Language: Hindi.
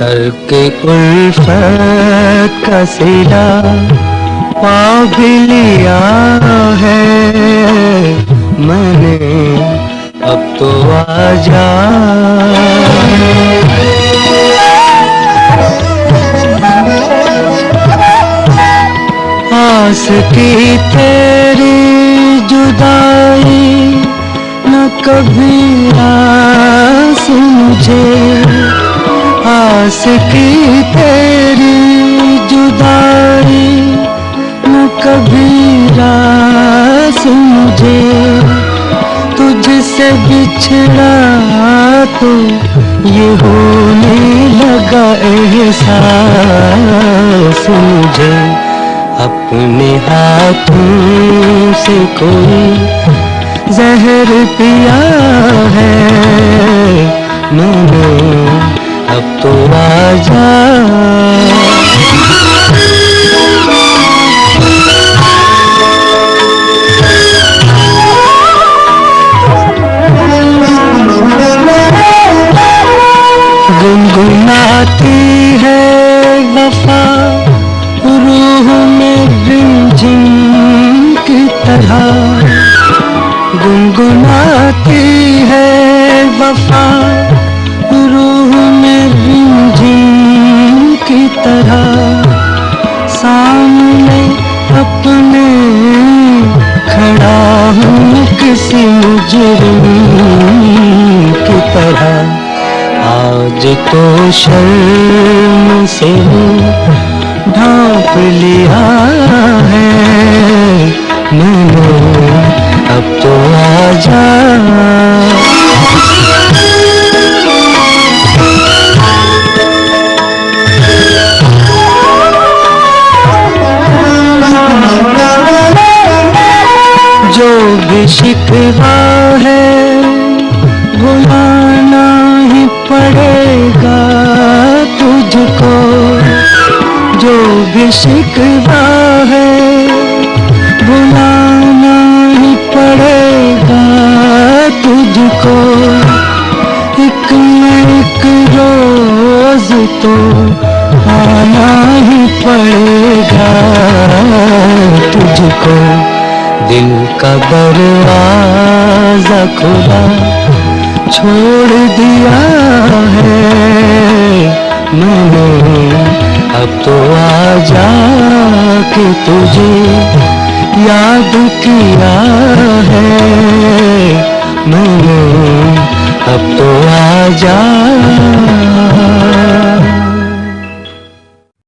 करके उल्फत का सिला पा भी लिया है मैंने, अब तो आजा। आस की तेरी जुदाई न कभी आस मुझे, आस की तेरी जुदाई न कभी आस मुझे, तुझसे बिछड़ा तो ये होने लगा एहसास मुझे, अपने हाथों से कोई जहर पिया है मैंने, अब तो आजा। गुनगुनाती है वफा रूह में रिमझिम की तरह, गुनगुनाती है वफा रूह में रिमझिम की तरह, सामने अपने खड़ा हूँ किसी मुजरिम की तरह, आज तो शर्म से ढांप लिया है मैंने, अब तो आजा। जो भी शिकवा है भुलाना ही पड़ेगा तुझको, जो भी शिकवा है भुलाना ही पड़ेगा तुझको, एक न एक रोज तो आना ही पड़ेगा तुझको, दिल का दरवाजा खुला छोड़ दिया है मैंने, अब तो आजा कि तुझे याद किया है मैंने, अब तो आजा।